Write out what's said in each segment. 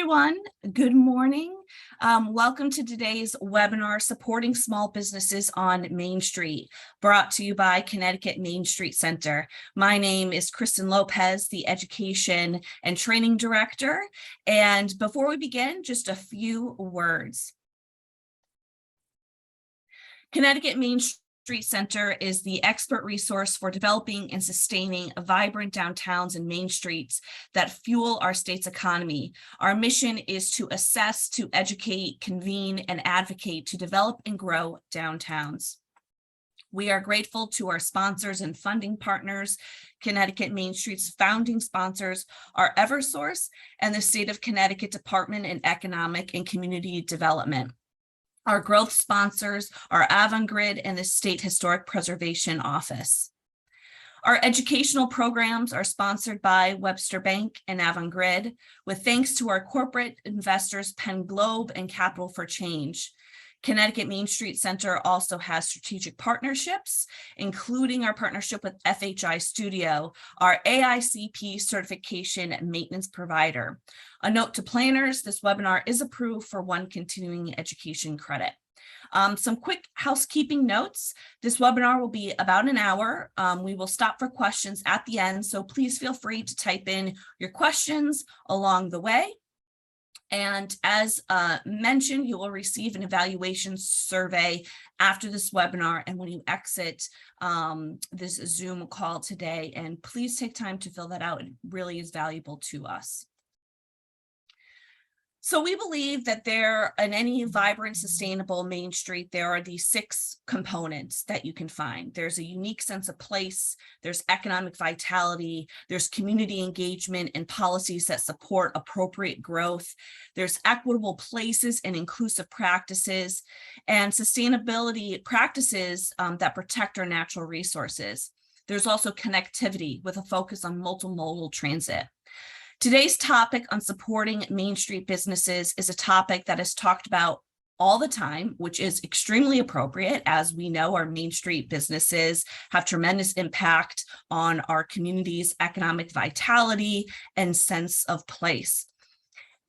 everyone. Good morning. Welcome to today's webinar, Supporting Small Businesses on Main Street, brought to you by Connecticut Main Street Center. My name is Kristen Lopez, the Education and Training Director. And before we begin, just a few words. Connecticut Main Street Center is the expert resource for developing and sustaining vibrant downtowns and main streets that fuel our state's economy. Our mission is to assess, to educate, convene, and advocate to develop and grow downtowns. We are grateful to our sponsors and funding partners. Connecticut Main Street's founding sponsors are Eversource and the State of Connecticut Department of Economic and Community Development. Our growth sponsors are Avangrid and the State Historic Preservation Office. Our educational programs are sponsored by Webster Bank and Avangrid, with thanks to our corporate investors Penn Globe and Capital for Change. Connecticut Main Street Center also has strategic partnerships, including our partnership with FHI Studio, our AICP certification maintenance provider. A note to planners, this webinar is approved for 1 continuing education credit. Some quick housekeeping notes. This webinar will be about an hour. We will stop for questions at the end, so please feel free to type in your questions along the way. And as mentioned, you will receive an evaluation survey after this webinar and when you exit this Zoom call today. And please take time to fill that out. It really is valuable to us. So we believe that in any vibrant, sustainable Main Street, there are these 6 components that you can find. There's a unique sense of place, there's economic vitality, there's community engagement and policies that support appropriate growth, there's equitable places and inclusive practices, and sustainability practices that protect our natural resources. There's also connectivity with a focus on multimodal transit. Today's topic on supporting Main Street businesses is a topic that is talked about all the time, which is extremely appropriate. As we know, our Main Street businesses have tremendous impact on our community's economic vitality and sense of place.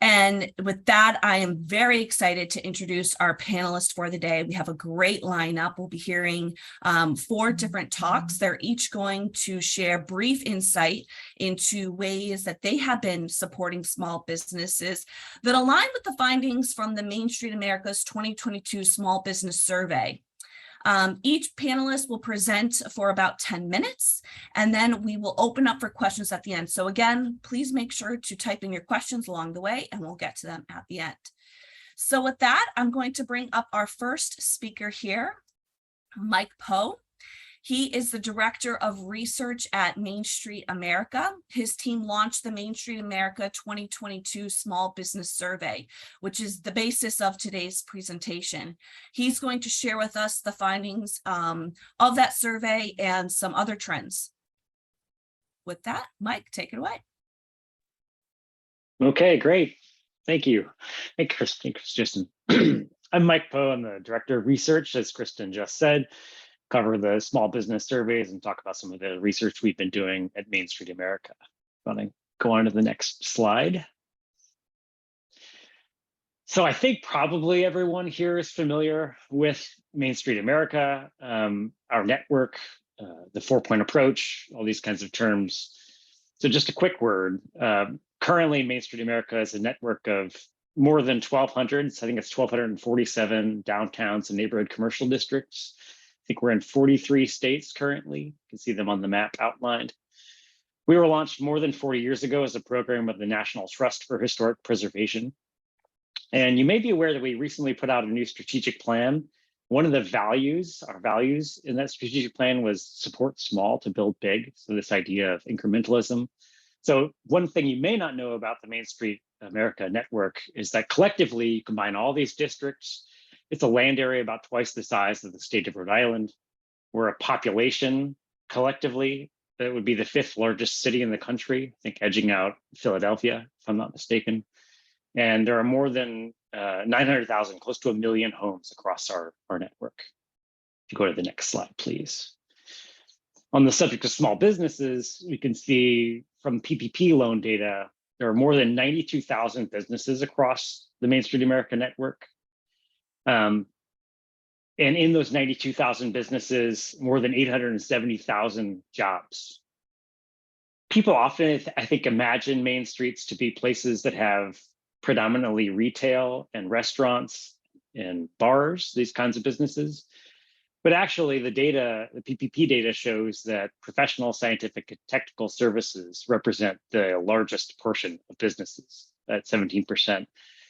And with that, I am very excited to introduce our panelists for the day. We have a great lineup. We'll be hearing 4 different talks. They're each going to share brief insight into ways that they have been supporting small businesses that align with the findings from the Main Street America's 2022 Small Business Survey. Each panelist will present for about 10 minutes, and then we will open up for questions at the end. So again, please make sure to type in your questions along the way, and we'll get to them at the end. So with that, I'm going to bring up our first speaker here, Mike Powe. He is the Director of Research at Main Street America. His team launched the Main Street America 2022 Small Business Survey, which is the basis of today's presentation. He's going to share with us the findings of that survey and some other trends. With that, Mike, take it away. Okay, great. Thank you. Thank you, Kristen. I'm Mike Powe. I'm the Director of Research, as Kristen just said. Cover the small business surveys and talk about some of the research we've been doing at Main Street America. I'm going to go on to the next slide. So I think probably everyone here is familiar with Main Street America, our network, the 4-point approach, all these kinds of terms. So just a quick word. Currently, Main Street America is a network of more than 1,200, so I think it's 1,247 downtowns and neighborhood commercial districts. I think we're in 43 states currently. You can see them on the map outlined. We were launched more than 40 years ago as a program of the National Trust for Historic Preservation. And you may be aware that we recently put out a new strategic plan. One of the values, our values in that strategic plan was support small to build big. So this idea of incrementalism. So one thing you may not know about the Main Street America network is that collectively you combine all these districts. It's a land area about twice the size of the state of Rhode Island. We're a population collectively that would be the 5th largest city in the country, I think edging out Philadelphia, if I'm not mistaken. And there are more than 900,000, close to 1 million homes across our network. If you go to the next slide, please. On the subject of small businesses, we can see from PPP loan data there are more than 92,000 businesses across the Main Street America network. And in those 92,000 businesses, more than 870,000 jobs. People often, I think, imagine main streets to be places that have predominantly retail and restaurants and bars, these kinds of businesses. But actually, the data, the PPP data shows that professional, scientific, and technical services represent the largest portion of businesses at 17%.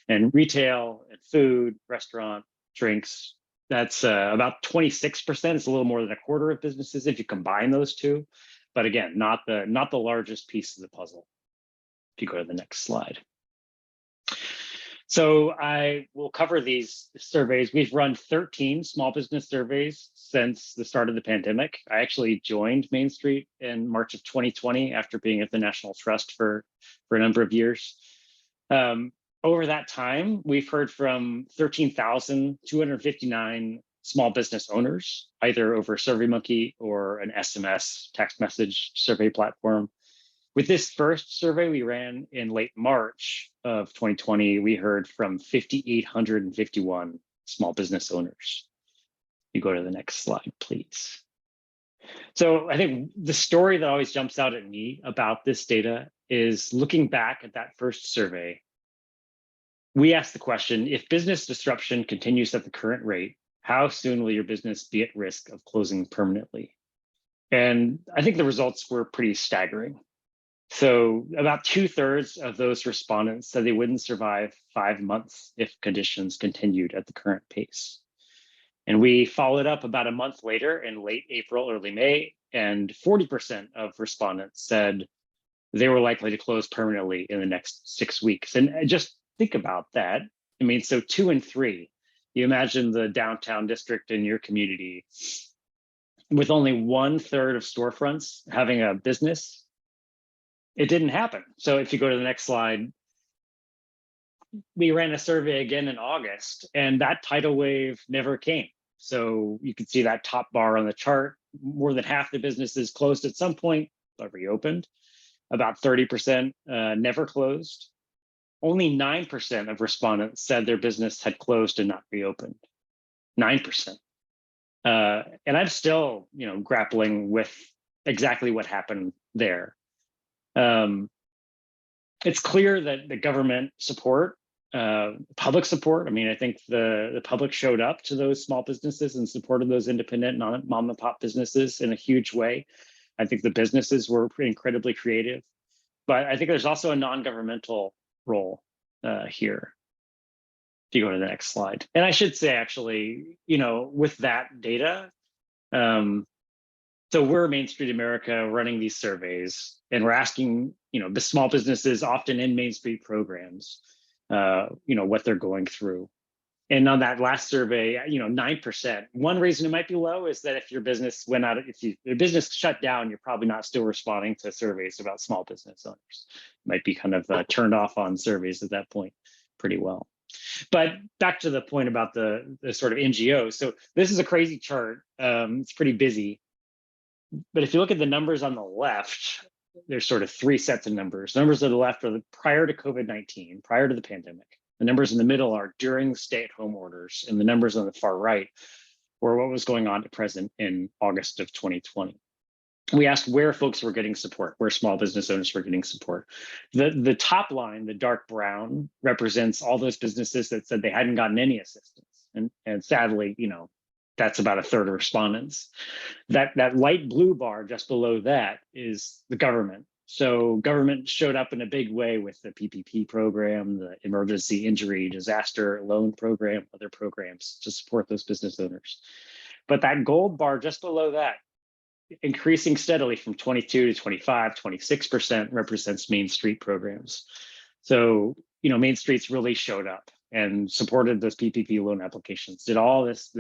And retail and food, restaurant, drinks, that's about 26%. It's a little more than a quarter of businesses if you combine those two. But again, not the largest piece of the puzzle. If you go to the next slide. So I will cover these surveys. We've run 13 small business surveys since the start of the pandemic. I actually joined Main Street in March of 2020 after being at the National Trust for a number of years. Over that time, we've heard from 13,259 small business owners, either over SurveyMonkey or an SMS text message survey platform. With this first survey we ran in late March of 2020, we heard from 5,851 small business owners. You go to the next slide, please. So I think the story that always jumps out at me about this data is looking back at that first survey. We asked the question, if business disruption continues at the current rate, how soon will your business be at risk of closing permanently? And I think the results were pretty staggering. So about 2/3 of those respondents said they wouldn't survive 5 months if conditions continued at the current pace. And we followed up about a month later in late April, early May, and 40% of respondents said they were likely to close permanently in the next 6 weeks. And just think about that. I mean, so 2 and 3, you imagine the downtown district in your community with only 1/3 of storefronts having a business. It didn't happen. So if you go to the next slide, we ran a survey again in August, and that tidal wave never came. So you can see that top bar on the chart. More than half the businesses closed at some point, but reopened. About 30% never closed. Only 9% of respondents said their business had closed and not reopened. 9%. And I'm still, grappling with exactly what happened there. It's clear that the government support, public support, I mean, I think the public showed up to those small businesses and supported those independent mom and pop businesses in a huge way. I think the businesses were incredibly creative, but I think there's also a non-governmental role here. If you go to the next slide. And I should say, actually, with that data, so we're Main Street America running these surveys, and we're asking, the small businesses often in Main Street programs, what they're going through. And on that last survey, 9%. One reason it might be low is that if your business went out, if your business shut down, you're probably not still responding to surveys about small business owners. Might be kind of turned off on surveys at that point pretty well. But back to the point about the sort of NGOs. So this is a crazy chart. It's pretty busy. But if you look at the numbers on the left, there's sort of 3 sets of numbers. The numbers on the left are prior to COVID-19, prior to the pandemic. The numbers in the middle are during stay-at-home orders, and the numbers on the far right were what was going on at present in August of 2020. We asked where folks were getting support, where small business owners were getting support. The top line, the dark brown, represents all those businesses that said they hadn't gotten any assistance. And sadly, that's about 1/3 of respondents. That light blue bar just below that is the government. So government showed up in a big way with the PPP program, the emergency injury disaster loan program, other programs to support those business owners. But that gold bar just below that, increasing steadily from 22 to 25, 26% represents Main Street programs. So, Main Street's really showed up and supported those PPP loan applications, did all this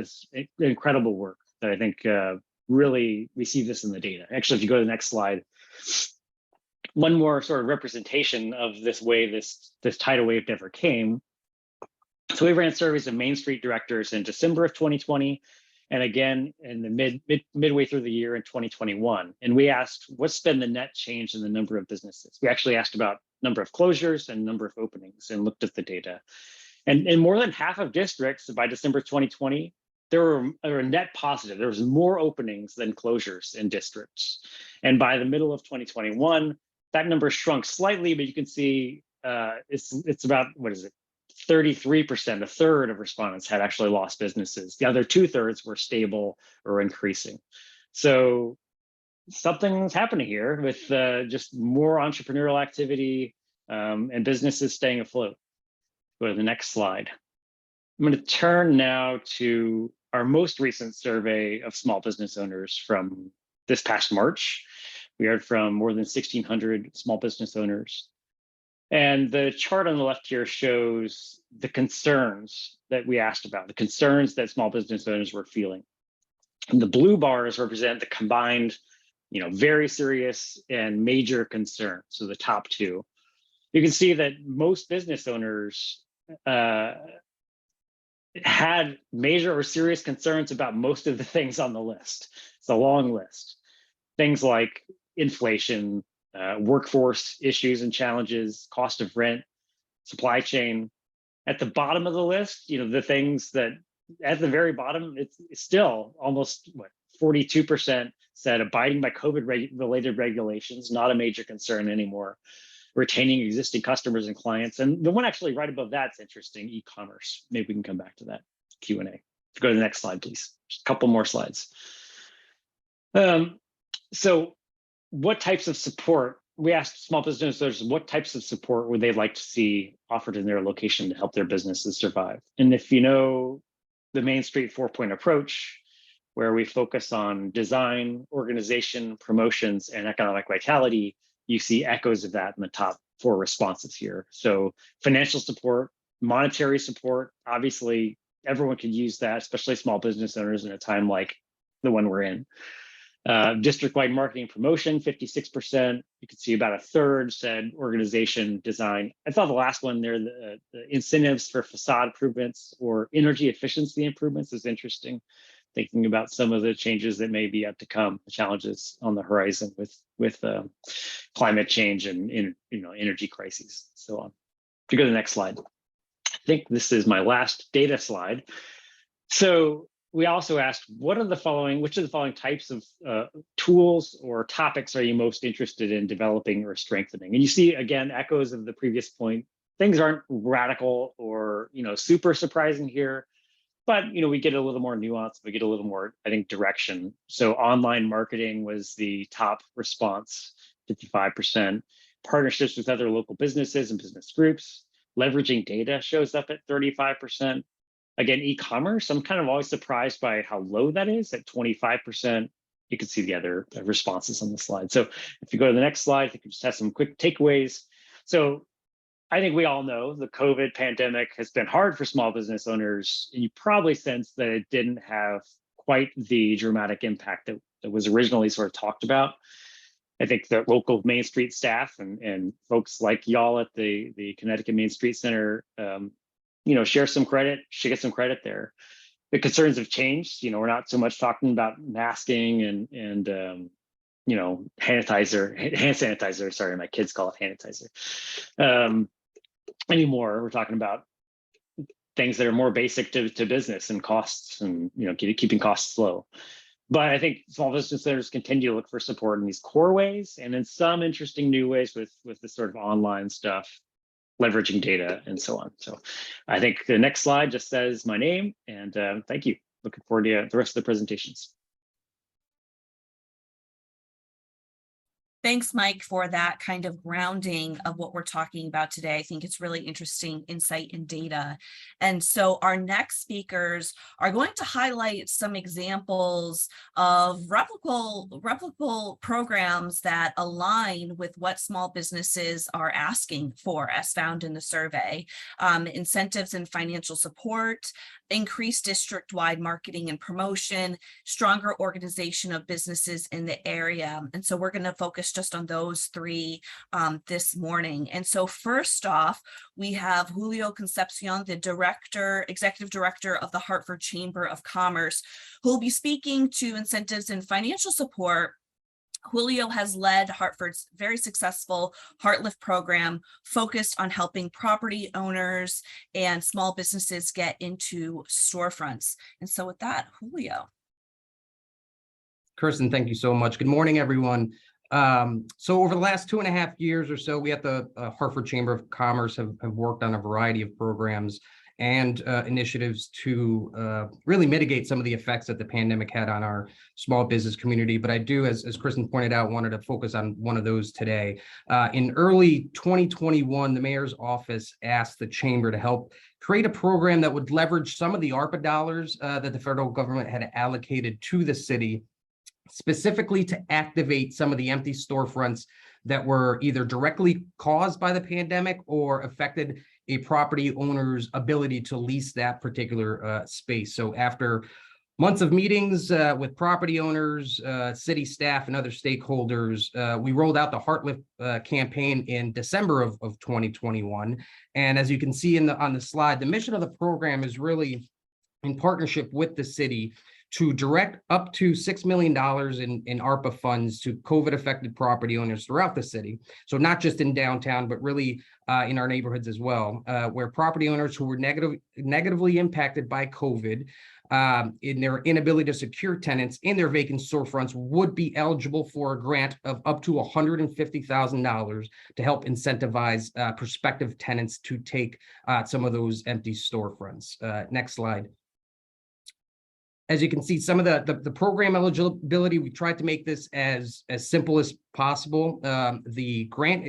incredible work that I think really, we see this in the data. Actually, if you go to the next slide, one more sort of representation of this way this tidal wave never came. So we ran surveys of Main Street directors in December of 2020, and again in the midway through the year in 2021. And we asked, what's been the net change in the number of businesses? We actually asked about number of closures and number of openings and looked at the data. And in more than half of districts by December 2020, there were net positive. There was more openings than closures in districts. And by the middle of 2021, that number shrunk slightly, but you can see it's about, what is it, 33%, a third of respondents had actually lost businesses. The other 2/3 were stable or increasing. So something's happening here with just more entrepreneurial activity and businesses staying afloat. Go to the next slide. I'm going to turn now to our most recent survey of small business owners from this past March. We heard from more than 1,600 small business owners. And the chart on the left here shows the concerns that we asked about, the concerns that small business owners were feeling. And the blue bars represent the combined, very serious and major concerns. So the top two. You can see that most business owners had major or serious concerns about most of the things on the list. It's a long list. Things like inflation, workforce issues and challenges, cost of rent, supply chain. At the bottom of the list, the things that at the very bottom, it's still almost 42% said abiding by COVID-related regulations, not a major concern anymore. Retaining existing customers and clients. And the one actually right above that's interesting, e-commerce. Maybe we can come back to that Q&A. Go to the next slide, please. Just a couple more slides. So what types of support, we asked small business owners what types of support would they like to see offered in their location to help their businesses survive? And if you know the Main Street 4-point approach, where we focus on design, organization, promotions, and economic vitality, you see echoes of that in the top 4 responses here. So financial support, monetary support, obviously everyone could use that, especially small business owners in a time like the one we're in. District-wide marketing promotion, 56%. You can see about a third said organization, design. I thought the last one there, the incentives for facade improvements or energy efficiency improvements is interesting. Thinking about some of the changes that may be yet to come, the challenges on the horizon with climate change and energy crises, so on. To go to the next slide. I think this is my last data slide. So we also asked, which of the following types of tools or topics are you most interested in developing or strengthening? And you see, again, echoes of the previous point. Things aren't radical or super surprising here. But we get a little more nuance, we get a little more, I think, direction. So online marketing was the top response, 55%. Partnerships with other local businesses and business groups. Leveraging data shows up at 35%. Again, e-commerce, I'm kind of always surprised by how low that is at 25%. You can see the other responses on the slide. So if you go to the next slide, I think we just have some quick takeaways. So I think we all know the COVID pandemic has been hard for small business owners. And you probably sense that it didn't have quite the dramatic impact that was originally sort of talked about. I think the local Main Street staff and folks like y'all at the Connecticut Main Street Center, share some credit, should get some credit there. The concerns have changed. We're not so much talking about masking and hand sanitizer. Sorry, my kids call it hand sanitizer. Anymore. We're talking about things that are more basic to business and costs and keeping costs low. But I think small business owners continue to look for support in these core ways and in some interesting new ways with this sort of online stuff, leveraging data and so on. So I think the next slide just says my name and thank you. Looking forward to the rest of the presentations. Thanks, Mike, for that kind of grounding of what we're talking about today. I think it's really interesting insight and data. And so our next speakers are going to highlight some examples of replicable programs that align with what small businesses are asking for as found in the survey. Incentives and financial support, increased district-wide marketing and promotion, stronger organization of businesses in the area. And so we're going to focus just on those 3 this morning. And so first off, we have Julio Concepcion, the executive director of the Hartford Chamber of Commerce, who will be speaking to incentives and financial support Julio has led Hartford's very successful HeartLift program focused on helping property owners and small businesses get into storefronts. And so with that, Julio. Kirsten, thank you so much. Good morning, everyone. So over the last 2.5 years or so, we at the Hartford Chamber of Commerce have worked on a variety of programs and initiatives to really mitigate some of the effects that the pandemic had on our small business community. But I do, as Kristen pointed out, wanted to focus on one of those today. In early 2021, the mayor's office asked the chamber to help create a program that would leverage some of the ARPA dollars that the federal government had allocated to the city, specifically to activate some of the empty storefronts that were either directly caused by the pandemic or affected a property owner's ability to lease that particular space. So after months of meetings with property owners, city staff, and other stakeholders, we rolled out the HeartLift campaign in December of 2021. And as you can see on the slide, the mission of the program is really in partnership with the city to direct up to $6 million in ARPA funds to COVID-affected property owners throughout the city. So not just in downtown, but really in our neighborhoods as well, where property owners who were negatively impacted by COVID in their inability to secure tenants in their vacant storefronts would be eligible for a grant of up to $150,000 to help incentivize prospective tenants to take some of those empty storefronts. Next slide. As you can see, some of the program eligibility, we tried to make this as simple as possible. The grant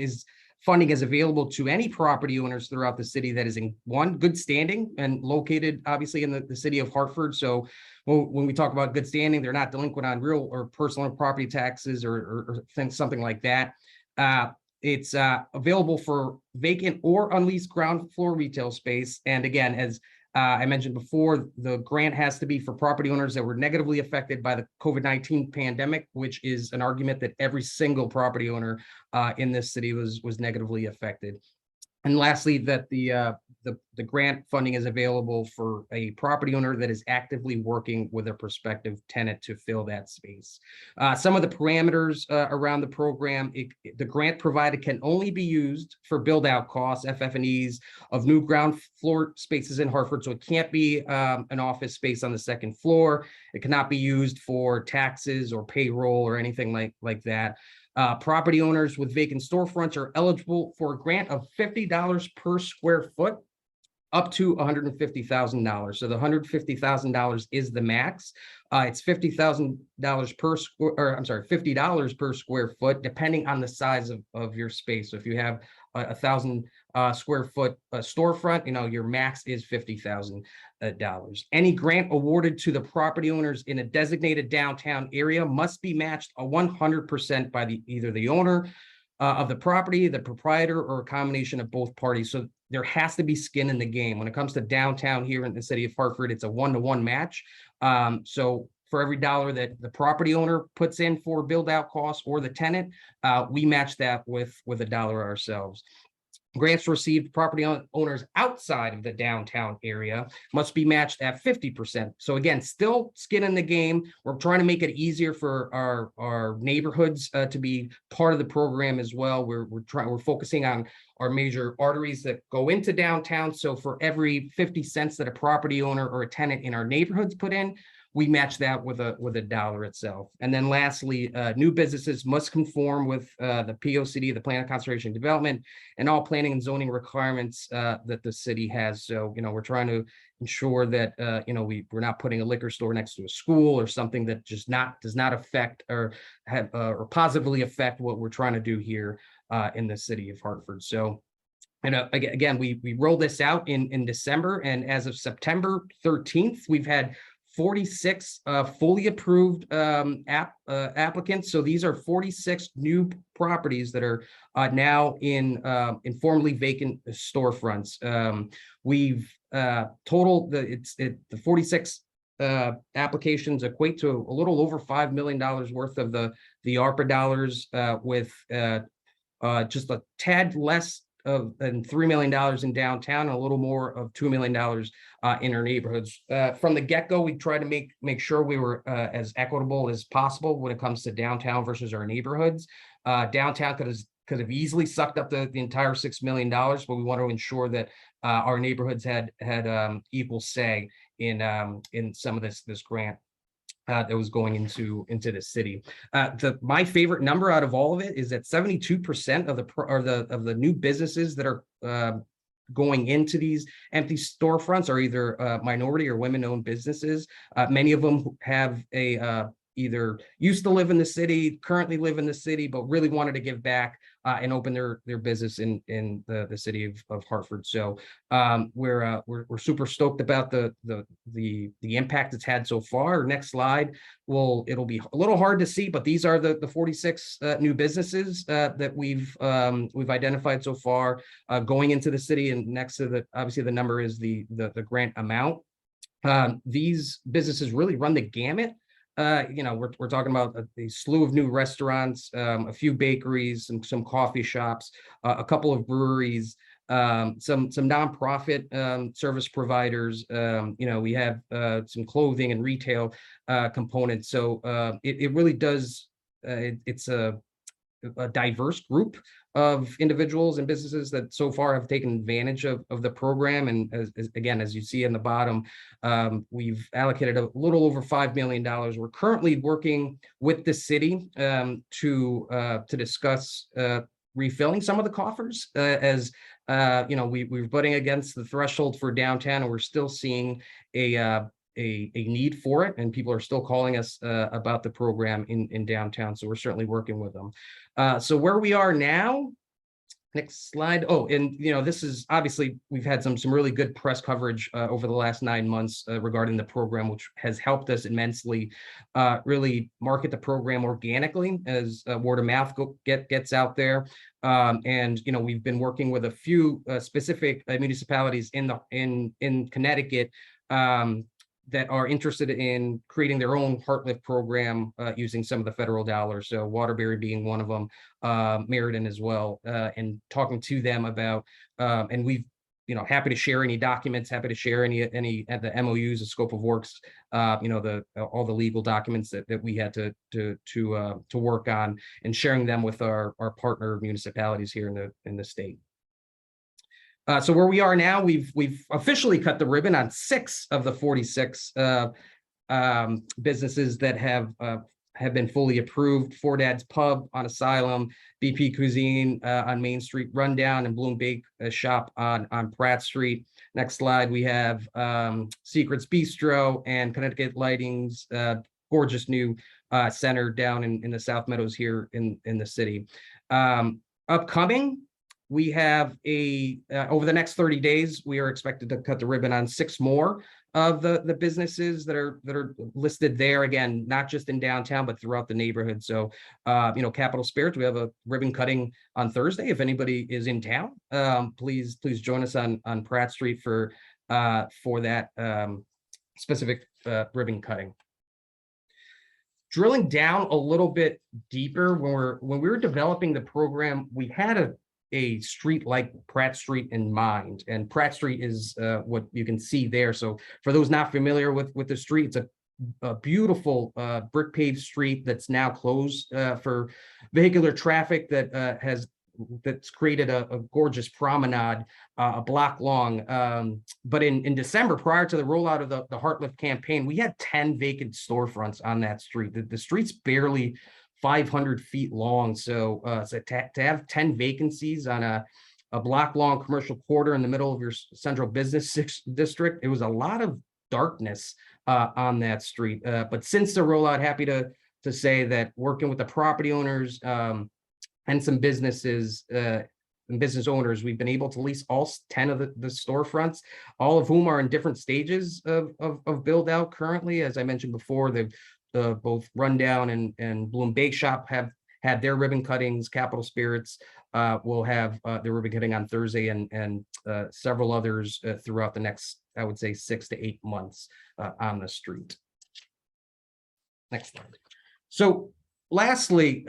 funding is available to any property owners throughout the city that is in good standing and located obviously in the city of Hartford. So when we talk about good standing, they're not delinquent on real or personal property taxes or something like that. It's available for vacant or unleased ground floor retail space. And again, as I mentioned before, the grant has to be for property owners that were negatively affected by the COVID-19 pandemic, which is an argument that every single property owner in this city was negatively affected. And lastly, that the grant funding is available for a property owner that is actively working with a prospective tenant to fill that space. Some of the parameters around the program, the grant provided can only be used for build-out costs, FF&Es, of new ground floor spaces in Hartford. So it can't be an office space on the second floor. It cannot be used for taxes or payroll or anything like that. Property owners with vacant storefronts are eligible for a grant of $50 per square foot, up to $150,000. So the $150,000 is the max. It's $50,000 per $50 per square foot, depending on the size of your space. So if you have a 1,000 square foot storefront, your max is $50,000. Any grant awarded to the property owners in a designated downtown area must be matched 100% by either the owner of the property, the proprietor, or a combination of both parties. So there has to be skin in the game. When it comes to downtown here in the city of Hartford, it's a 1-to-1 match. So for every dollar that the property owner puts in for build out costs or the tenant, we match that with $1 ourselves. Grants received property owners outside of the downtown area must be matched at 50%. So again, still skin in the game. We're trying to make it easier for our neighborhoods to be part of the program as well. We're focusing on our major arteries that go into downtown. So for every 50 cents that a property owner or a tenant in our neighborhoods put in, we match that with $1 itself. And then lastly, new businesses must conform with the POCD, the Plan of Conservation and Development, and all planning and zoning requirements that the city has. So, we're trying to ensure that, we're not putting a liquor store next to a school or something that just does not affect or have or positively affect what we're trying to do here in the city of Hartford. So, and again, we rolled this out in December, and as of September 13th, we've had 46 fully approved applicants. So these are 46 new properties that are now in formerly vacant storefronts. We've totaled the 46 applications equate to a little over $5 million worth of the ARPA dollars, with just a tad less and $3 million in downtown, and a little more of $2 million in our neighborhoods. From the get-go, we try to make sure we were as equitable as possible when it comes to downtown versus our neighborhoods. Downtown could have easily sucked up the entire $6 million, but we want to ensure that our neighborhoods had equal say in some of this grant that was going into the city. My favorite number out of all of it is that 72% of the new businesses that are going into these empty storefronts are either minority or women-owned businesses. Many of them have either used to live in the city, currently live in the city, but really wanted to give back and open their business in the city of Hartford. So we're super stoked about the impact it's had so far. Next slide. It'll be a little hard to see, but these are the 46 new businesses that we've identified so far going into the city. And next to obviously the number is the grant amount. These businesses really run the gamut. We're talking about a slew of new restaurants, a few bakeries, some coffee shops, a couple of breweries, some nonprofit service providers. We have some clothing and retail components. So it really does. It's a diverse group of individuals and businesses that so far have taken advantage of the program. And as you see in the bottom, we've allocated a little over $5 million. We're currently working with the city to discuss refilling some of the coffers as we're butting against the threshold for downtown, and we're still seeing a need for it, and people are still calling us about the program in downtown. So we're certainly working with them. So where we are now, next slide. Oh, and this is obviously we've had some really good press coverage over the last 9 months regarding the program, which has helped us immensely really market the program organically as word of mouth gets out there. And we've been working with a few specific municipalities in Connecticut that are interested in creating their own HeartLift program using some of the federal dollars. So Waterbury being one of them, Meriden as well, and talking to them about, and we've, happy to share any documents, happy to share any of the MOUs, the scope of works, all the legal documents that we had to work on, and sharing them with our partner municipalities here in the state. So where we are now, we've officially cut the ribbon on 6 of the 46 businesses that have been fully approved. Four Dad's Pub on Asylum, BP Cuisine on Main Street, Rundown, and Bloom Bake Shop on Pratt Street. Next slide, we have Secrets Bistro and Connecticut Lighting's gorgeous new center down in the South Meadows here in the city. Upcoming, we have over the next 30 days, we are expected to cut the ribbon on 6 more of the businesses that are listed there. Again, not just in downtown, but throughout the neighborhood. So, Capital Spirits, we have a ribbon cutting on Thursday. If anybody is in town, please join us on Pratt Street for that specific ribbon cutting. Drilling down a little bit deeper, when we were developing the program, we had a street like Pratt Street in mind, and Pratt Street is what you can see there. So for those not familiar with the street, it's a beautiful brick paved street that's now closed for vehicular traffic that's created a gorgeous promenade, a block long. But in December, prior to the rollout of the HeartLift campaign, we had 10 vacant storefronts on that street. The street's barely 500 feet long. So to have 10 vacancies on a block long commercial quarter in the middle of your central business district, it was a lot of darkness on that street. But since the rollout, happy to say that working with the property owners and some businesses and business owners, we've been able to lease all 10 of the storefronts, all of whom are in different stages of build out currently. As I mentioned before, they've both Rundown and Bloom Bake Shop have had their ribbon cuttings. Capital Spirits will have their ribbon cutting on Thursday, and several others throughout the next, I would say, 6 to 8 months on the street. Next slide. So lastly,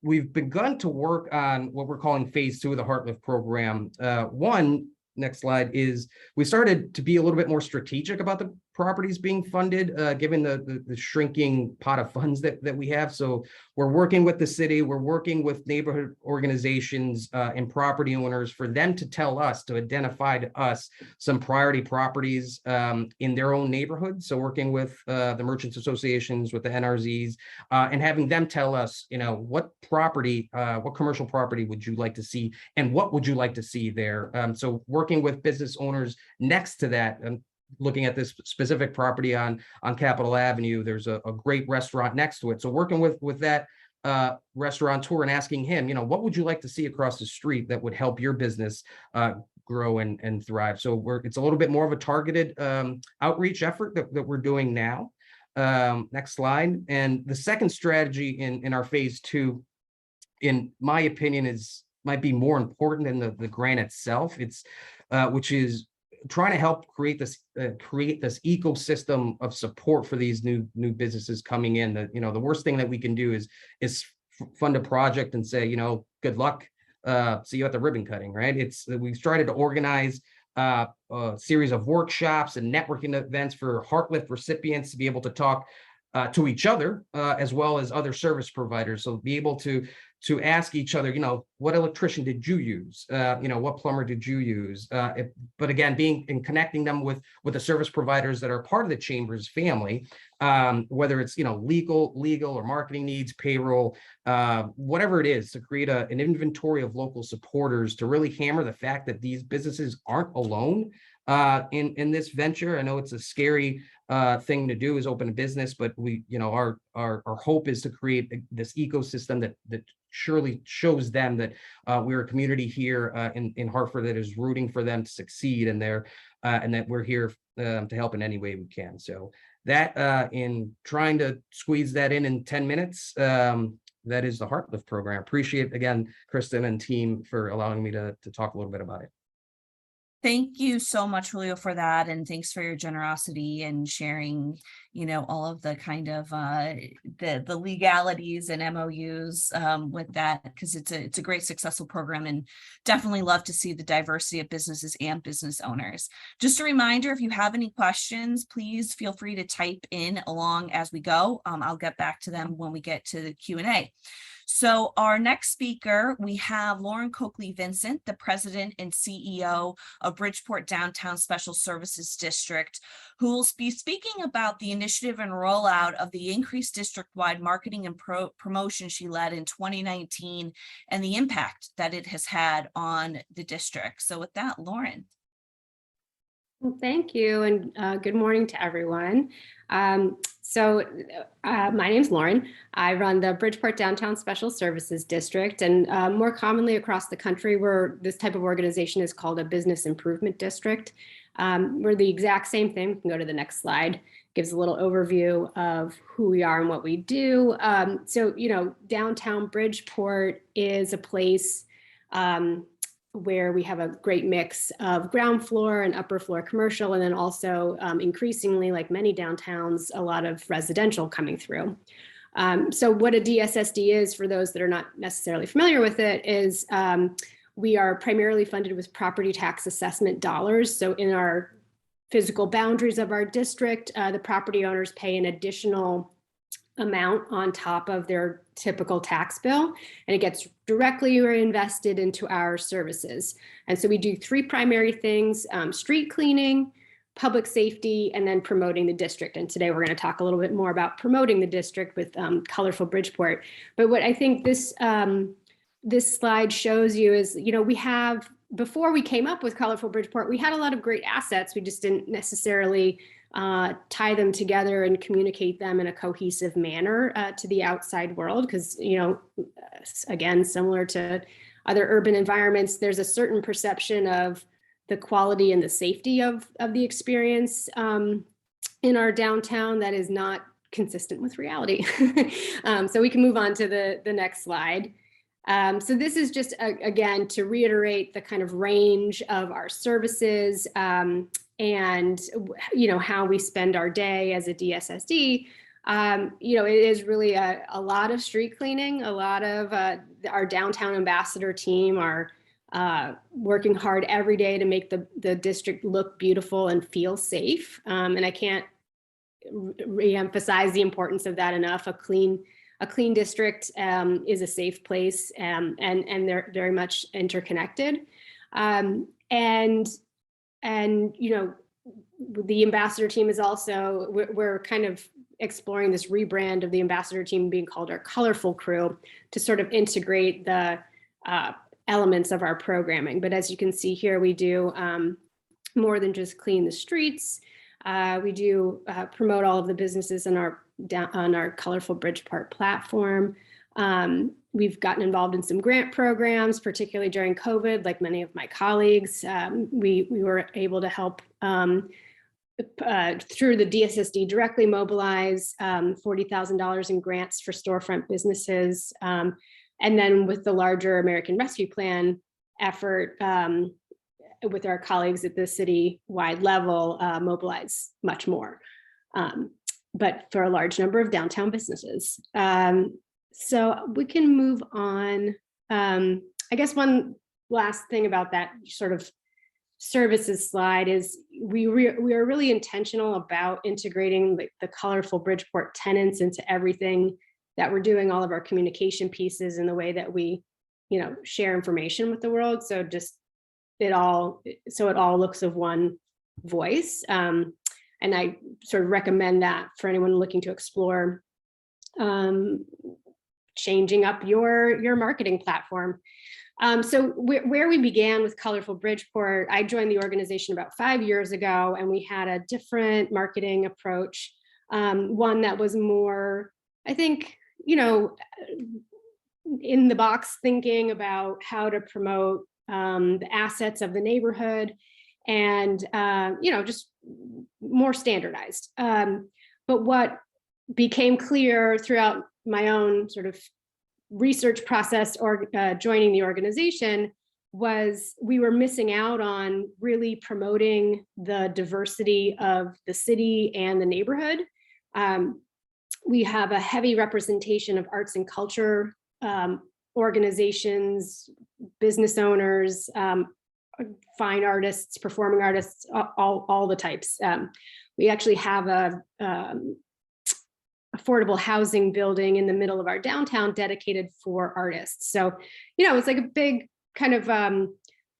we've begun to work on what we're calling phase 2 of the HeartLift program. One, next slide, is we started to be a little bit more strategic about the properties being funded, given the shrinking pot of funds that we have. So we're working with the city, we're working with neighborhood organizations and property owners for them to tell us, to identify to us some priority properties in their own neighborhood. So working with the merchants associations, with the NRZs, and having them tell us, what property, what commercial property would you like to see, and what would you like to see there? So working with business owners next to that, and looking at this specific property on Capitol Avenue, there's a great restaurant next to it. So working with that restaurateur and asking him, what would you like to see across the street that would help your business grow and thrive? So it's a little bit more of a targeted outreach effort that we're doing now. Next slide. And the second strategy in our phase 2, in my opinion, might be more important than the grant itself. It's which is trying to help create this ecosystem of support for these new businesses coming in. The worst thing that we can do is fund a project and say, good luck, see you at the ribbon cutting, right? We've started to organize a series of workshops and networking events for HeartLift recipients to be able to talk to each other as well as other service providers. So be able to ask each other, what electrician did you use? What plumber did you use? But again, connecting them with the service providers that are part of the Chamber's family, whether it's, legal or marketing needs, payroll, whatever it is, to create an inventory of local supporters to really hammer the fact that these businesses aren't alone in this venture. I know it's a scary thing to do, is open a business, but our hope is to create this ecosystem that surely shows them that we're a community here in Hartford that is rooting for them to succeed, and that we're here to help in any way we can. So that in trying to squeeze that in 10 minutes, that is the HeartLift program. Appreciate, again, Kristen and team for allowing me to talk a little bit about it. Thank you so much, Julio, for that. And thanks for your generosity and sharing, all of the kind of the legalities and MOUs with that, because it's a great successful program, and definitely love to see the diversity of businesses and business owners. Just a reminder, if you have any questions, please feel free to type in along as we go. I'll get back to them when we get to the Q&A. So our next speaker, we have Lauren Coakley-Vincent, the president and CEO of Bridgeport Downtown Special Services District, who will be speaking about the initiative and rollout of the increased district-wide marketing and promotion she led in 2019 and the impact that it has had on the district. So with that, Lauren. Well, thank you, and good morning to everyone. My name's Lauren. I run the Bridgeport Downtown Special Services District, and more commonly across the country, this type of organization is called a business improvement district. We're the exact same thing. We can go to the next slide. Gives a little overview of who we are and what we do. Downtown Bridgeport is a place where we have a great mix of ground floor and upper floor commercial, and then also increasingly, like many downtowns, a lot of residential coming through. So what a DSSD is, for those that are not necessarily familiar with it, is we are primarily funded with property tax assessment dollars. So in our physical boundaries of our district, the property owners pay an additional amount on top of their typical tax bill, and it gets directly reinvested into our services. And so we do 3 primary things: street cleaning, public safety, and then promoting the district. And today we're going to talk a little bit more about promoting the district with Colorful Bridgeport. But what I think this slide shows you is, we have, before we came up with Colorful Bridgeport, we had a lot of great assets. We just didn't necessarily tie them together and communicate them in a cohesive manner to the outside world. Because, again, similar to other urban environments, there's a certain perception of the quality and the safety of the experience in our downtown that is not consistent with reality. So we can move on to the next slide. So this is just, again, to reiterate the kind of range of our services and how we spend our day as a DSSD. It is really a lot of street cleaning. A lot of our downtown ambassador team are working hard every day to make the district look beautiful and feel safe. And I can't re-emphasize the importance of that enough. A clean district is a safe place, and they're very much interconnected. And the ambassador team is also, we're kind of exploring this rebrand of the ambassador team being called our colorful crew to sort of integrate the elements of our programming. But as you can see here, we do more than just clean the streets. We do promote all of the businesses on our Colorful Bridgeport platform. We've gotten involved in some grant programs, particularly during COVID, like many of my colleagues. We were able to help through the DSSD directly mobilize $40,000 in grants for storefront businesses. And then with the larger American Rescue Plan effort, with our colleagues at the city-wide level, mobilize much more, but for a large number of downtown businesses. So we can move on. I guess one last thing about that sort of services slide is we are really intentional about integrating the colorful Bridgeport tenants into everything that we're doing, all of our communication pieces, in the way that we, share information with the world. So just it all looks of one voice. And I sort of recommend that for anyone looking to explore changing up your marketing platform. So where we began with Colorful Bridgeport, I joined the organization about 5 years ago, and we had a different marketing approach, one that was more, I think, in the box thinking about how to promote the assets of the neighborhood, and just more standardized. But what became clear throughout my own sort of research process or joining the organization was we were missing out on really promoting the diversity of the city and the neighborhood. We have a heavy representation of arts and culture organizations, business owners, fine artists, performing artists, all the types. We actually have a affordable housing building in the middle of our downtown dedicated for artists. So, it's like a big kind of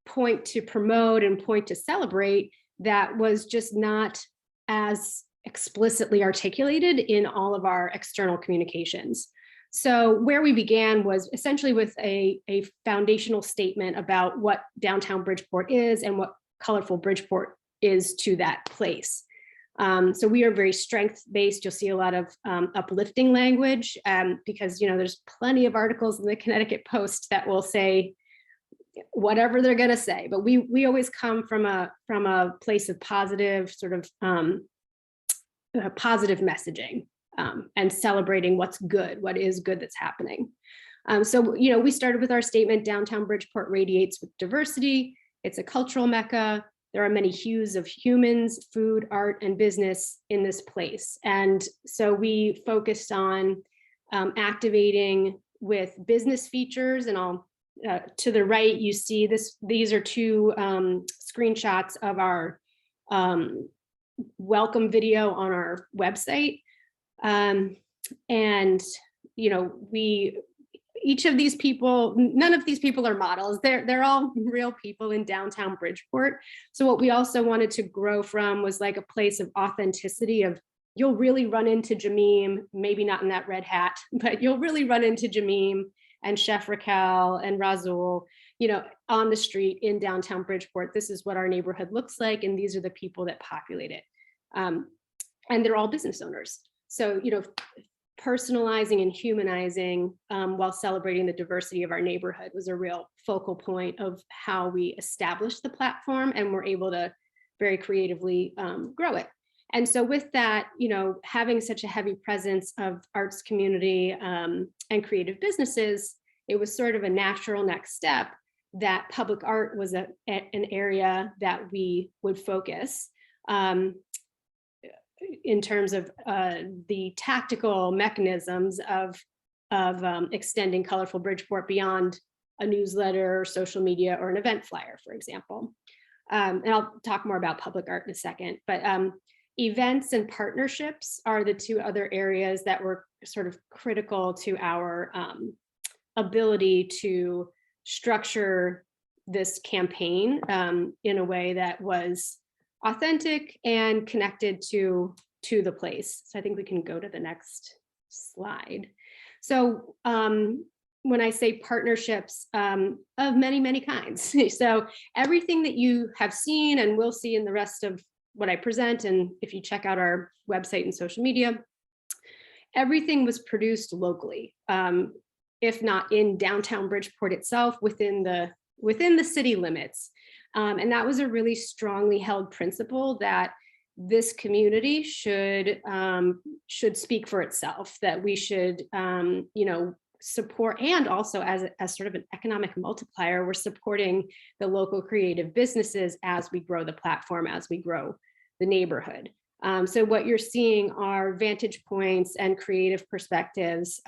point to promote and point to celebrate that was just not as explicitly articulated in all of our external communications. So where we began was essentially with a foundational statement about what downtown Bridgeport is and what Colorful Bridgeport is to that place. So we are very strength-based. You'll see a lot of uplifting language because there's plenty of articles in the Connecticut Post that will say whatever they're going to say, but we always come from a place of positive sort of positive messaging and celebrating what's good, what is good that's happening. So we started with our statement: downtown Bridgeport radiates with diversity. It's a cultural mecca. There are many hues of humans, food, art, and business in this place. And so we focused on activating with business features. And I'll to the right, you see these are two screenshots of our welcome video on our website. Each of these people, none of these people are models. They're all real people in downtown Bridgeport. So what we also wanted to grow from was like a place of authenticity of, you'll really run into Jamim, maybe not in that red hat, but you'll really run into Jamim and Chef Raquel and Razul, on the street in downtown Bridgeport. This is what our neighborhood looks like, and these are the people that populate it. And they're all business owners. So, personalizing and humanizing while celebrating the diversity of our neighborhood was a real focal point of how we established the platform, and we're able to very creatively grow it. And so with that, having such a heavy presence of arts community and creative businesses, it was sort of a natural next step that public art was an area that we would focus. in terms of the tactical mechanisms of extending Colorful Bridgeport beyond a newsletter, social media, or an event flyer, for example. And I'll talk more about public art in a second, but events and partnerships are the two other areas that were sort of critical to our ability to structure this campaign in a way that was authentic and connected to the place. So I think we can go to the next slide. So when I say partnerships of many, many kinds, so everything that you have seen and will see in the rest of what I present, and if you check out our website and social media, everything was produced locally, if not in downtown Bridgeport itself, within the city limits. And that was a really strongly held principle that this community should speak for itself, that we should, support, and also as sort of an economic multiplier, we're supporting the local creative businesses as we grow the platform, as we grow the neighborhood. So what you're seeing are vantage points and creative perspectives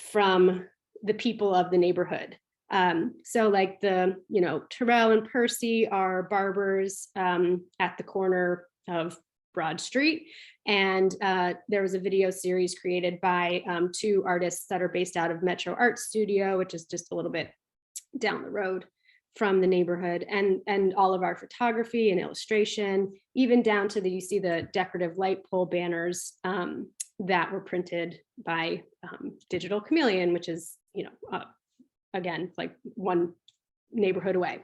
from the people of the neighborhood. So like Terrell and Percy are barbers at the corner of Broad Street. And there was a video series created by two artists that are based out of Metro Art Studio, which is just a little bit down the road from the neighborhood, and all of our photography and illustration, even down to you see the decorative light pole banners that were printed by Digital Chameleon, which is, again, like one neighborhood away.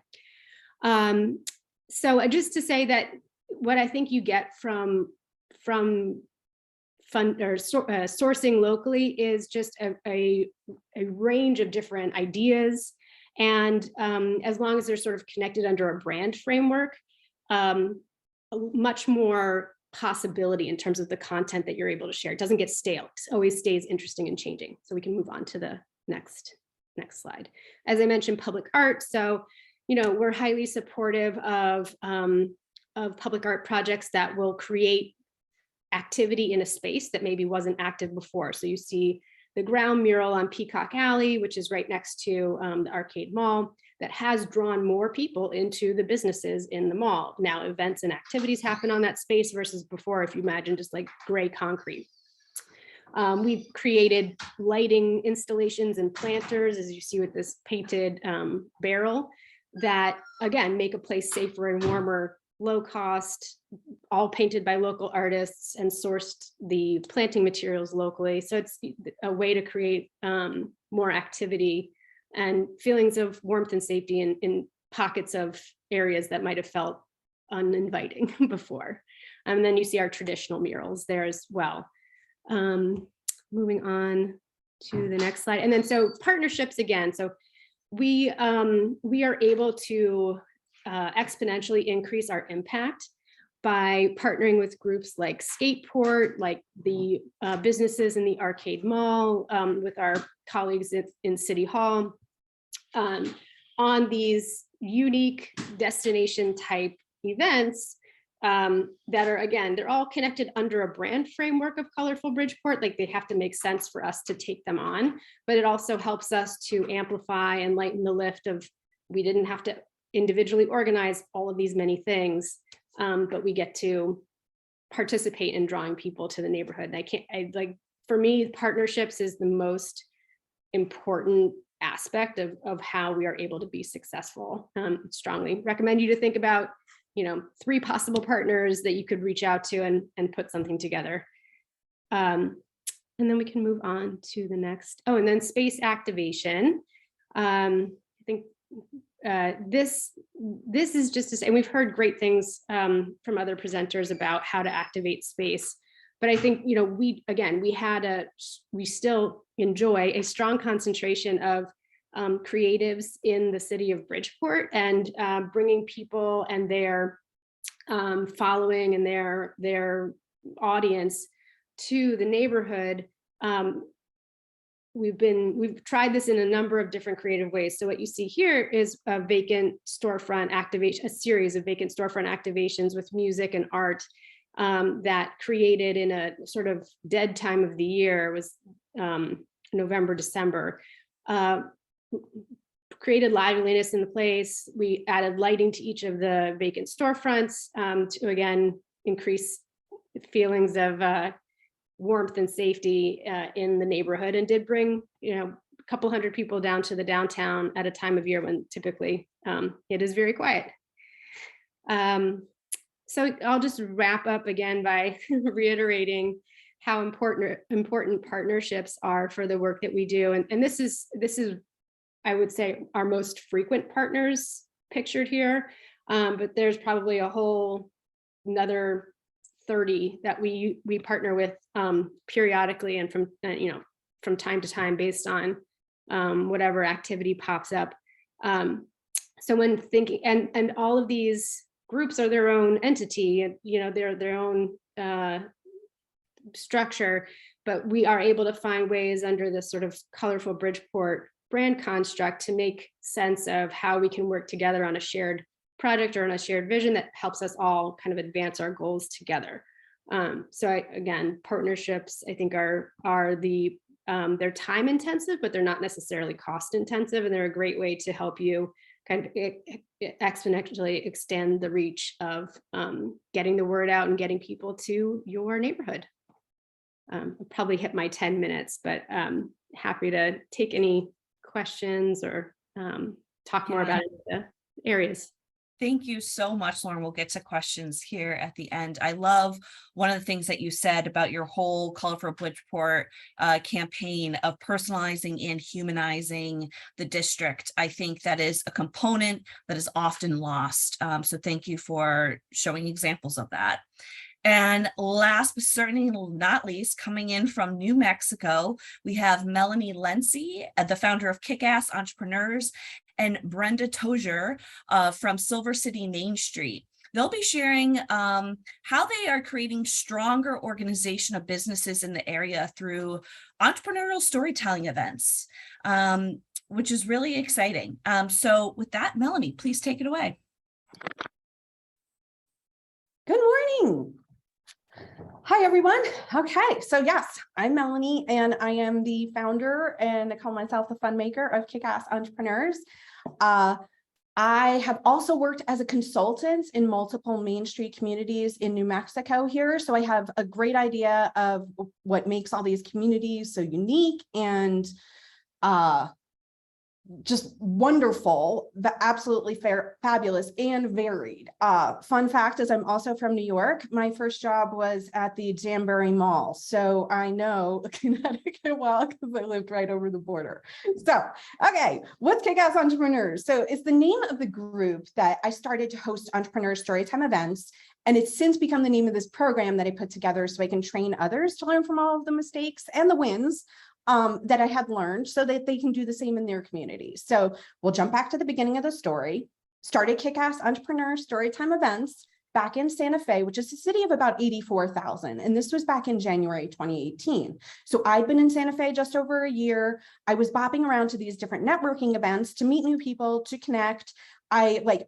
So just to say that what I think you get from sourcing locally is just a range of different ideas. And as long as they're sort of connected under a brand framework, much more possibility in terms of the content that you're able to share. It doesn't get stale, it always stays interesting and changing. So we can move on to the next slide. As I mentioned, public art. So, we're highly supportive of public art projects that will create activity in a space that maybe wasn't active before. So you see the ground mural on Peacock Alley, which is right next to the Arcade Mall, that has drawn more people into the businesses in the mall. Now events and activities happen on that space versus before, if you imagine just like gray concrete. We've created lighting installations and planters, as you see with this painted barrel, that again, make a place safer and warmer, low cost, all painted by local artists and sourced the planting materials locally. So it's a way to create more activity and feelings of warmth and safety in pockets of areas that might have felt uninviting before. And then you see our traditional murals there as well. Moving on to the next slide. And then so partnerships again. So we are able to exponentially increase our impact by partnering with groups like Skateport, like the businesses in the Arcade Mall, with our colleagues in City Hall, on these unique destination type events that are, again, they're all connected under a brand framework of Colorful Bridgeport. Like they have to make sense for us to take them on, but it also helps us to amplify and lighten the lift of, we didn't have to individually organize all of these many things, but we get to participate in drawing people to the neighborhood. And for me, partnerships is the most important aspect of how we are able to be successful. Strongly recommend you to think about 3 possible partners that you could reach out to and put something together. And then we can move on to the next. Oh, and then space activation. I think this is just to say, and we've heard great things from other presenters about how to activate space. But I think, we still enjoy a strong concentration of creatives in the city of Bridgeport, and bringing people and their following and their audience to the neighborhood. We've tried this in a number of different creative ways. So what you see here is a vacant storefront activation, a series of vacant storefront activations with music and art that created in a sort of dead time of the year, was November, December, created liveliness in the place. We added lighting to each of the vacant storefronts to again increase feelings of warmth and safety in the neighborhood, and did bring, you know, a couple hundred people down to the downtown at a time of year when typically it is very quiet. So I'll just wrap up again by reiterating how important partnerships are for the work that we do. And this is, I would say, our most frequent partners pictured here. But there's probably a whole another 30 that we partner with periodically and from time to time based on whatever activity pops up. So when thinking, and all of these groups are their own entity, you know, they're their own structure, but we are able to find ways under this sort of colorful Bridgeport brand construct to make sense of how we can work together on a shared project or on a shared vision that helps us all kind of advance our goals together. Again, partnerships, I think, are the they're time intensive, but they're not necessarily cost intensive, and they're a great way to help you kind of exponentially extend the reach of getting the word out and getting people to your neighborhood. I'll probably hit my 10 minutes, but happy to take any questions or talk more about the areas. Thank you so much, Lauren. We'll get to questions here at the end. I love one of the things that you said about your whole Colorful Bridgeport campaign of personalizing and humanizing the district. I think that is a component that is often lost. So thank you for showing examples of that. And last but certainly not least, coming in from New Mexico, we have Melanie Lency, the founder of Kick-Ass Entrepreneurs, and Brenda Tozier from Silver City Main Street. They'll be sharing how they are creating stronger organization of businesses in the area through entrepreneurial storytelling events, which is really exciting. So with that, Melanie, please take it away. Good morning. Hi, everyone. Okay, so yes, I'm Melanie, and I am the founder, and I call myself the fun maker of Kick-Ass Entrepreneurs. I have also worked as a consultant in multiple Main Street communities in New Mexico here, so I have a great idea of what makes all these communities so unique and just wonderful, but absolutely fabulous and varied. Fun fact is I'm also from New York. My first job was at the Danbury Mall. So I know Connecticut well because I lived right over the border. So, okay, what's Kick-Ass Entrepreneurs? So it's the name of the group that I started to host entrepreneur storytime events. And it's since become the name of this program that I put together so I can train others to learn from all of the mistakes and the wins that I had learned so that they can do the same in their communities. So we'll jump back to the beginning of the story. Started Kick-Ass Entrepreneur Storytime Events back in Santa Fe, which is a city of about 84,000. And this was back in January 2018. So I'd been in Santa Fe just over a year. I was bopping around to these different networking events to meet new people, to connect. I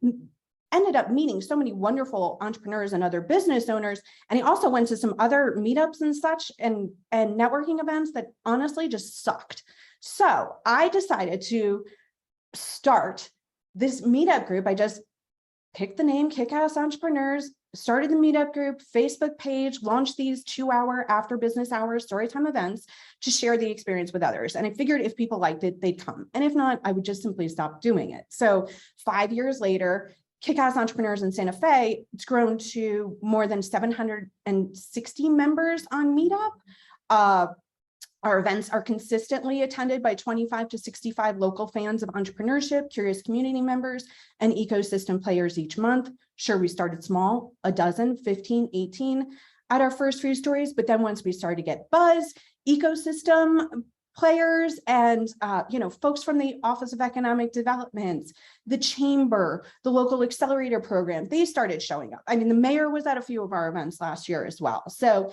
ended up meeting so many wonderful entrepreneurs and other business owners. And I also went to some other meetups and such and networking events that honestly just sucked. So I decided to start this meetup group. I just picked the name Kick-Ass Entrepreneurs, started the meetup group, Facebook page, launched these 2-hour after business hours storytime events to share the experience with others. And I figured if people liked it, they'd come. And if not, I would just simply stop doing it. So 5 years later, Kick-Ass Entrepreneurs in Santa Fe, it's grown to more than 760 members on Meetup. Our events are consistently attended by 25 to 65 local fans of entrepreneurship, curious community members, and ecosystem players each month. Sure, we started small, a dozen, 15, 18 at our first few stories, but then once we started to get buzz, ecosystem players and folks from the Office of Economic Development, the Chamber, the local accelerator program, they started showing up. I mean, the mayor was at a few of our events last year as well. So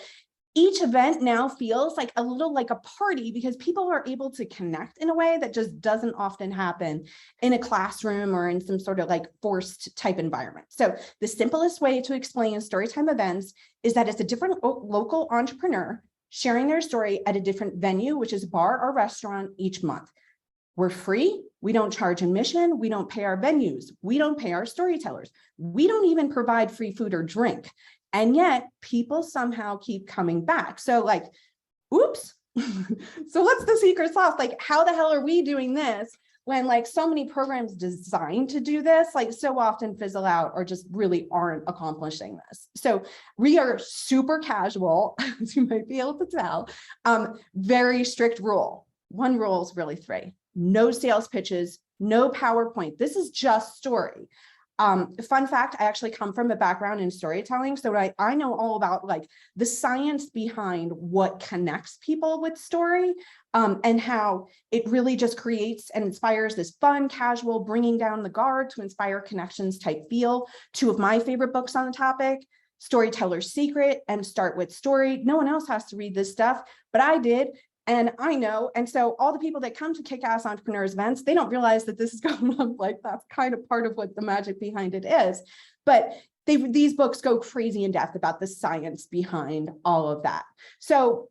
each event now feels like a little like a party because people are able to connect in a way that just doesn't often happen in a classroom or in some sort of like forced type environment. So the simplest way to explain storytime events is that it's a different local entrepreneur sharing their story at a different venue, which is a bar or restaurant each month. We're free. We don't charge admission. We don't pay our venues. We don't pay our storytellers. We don't even provide free food or drink. And yet people somehow keep coming back. So like, oops. So what's the secret sauce? Like, how the hell are we doing this when like so many programs designed to do this, like so often fizzle out or just really aren't accomplishing this? So we are super casual, as you might be able to tell, very strict rule. One rule is really three. No sales pitches, no PowerPoint. This is just story. Fun fact, I actually come from a background in storytelling. So I know all about like the science behind what connects people with story, and how it really just creates and inspires this fun, casual, bringing down the guard to inspire connections type feel. Two of my favorite books on the topic, Storyteller's Secret and Start With Story. No one else has to read this stuff, but I did. And I know, and so all the people that come to Kick-Ass Entrepreneurs events, they don't realize that this is going on. Like that's kind of part of what the magic behind it is. But these books go crazy in depth about the science behind all of that. So,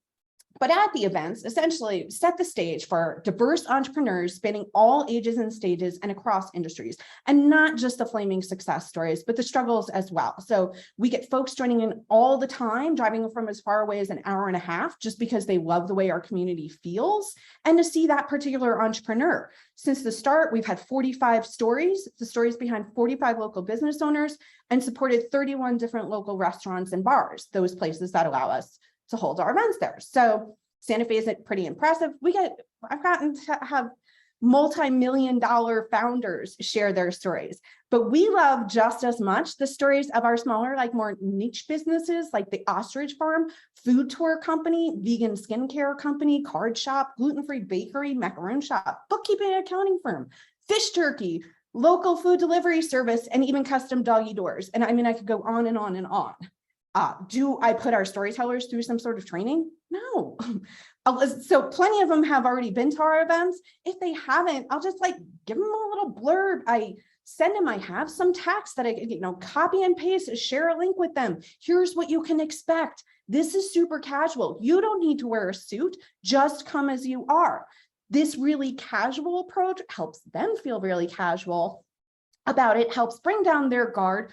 but at the events, essentially set the stage for diverse entrepreneurs spanning all ages and stages and across industries, and not just the flaming success stories, but the struggles as well. So we get folks joining in all the time, driving from as far away as an hour and a half, just because they love the way our community feels, and to see that particular entrepreneur. Since the start, we've had 45 stories, the stories behind 45 local business owners, and supported 31 different local restaurants and bars, those places that allow us to hold our events there. So Santa Fe is pretty impressive. I've gotten to have multi-million-dollar founders share their stories, but we love just as much the stories of our smaller, like more niche businesses, like the ostrich farm, food tour company, vegan skincare company, card shop, gluten-free bakery, macaroon shop, bookkeeping and accounting firm, fish turkey, local food delivery service, and even custom doggy doors. And I mean, I could go on and on and on. Do I put our storytellers through some sort of training? No. So plenty of them have already been to our events. If they haven't, I'll just like give them a little blurb. I send them, I have some text that I, copy and paste, share a link with them. Here's what you can expect. This is super casual. You don't need to wear a suit. Just come as you are. This really casual approach helps them feel really casual about it, helps bring down their guard,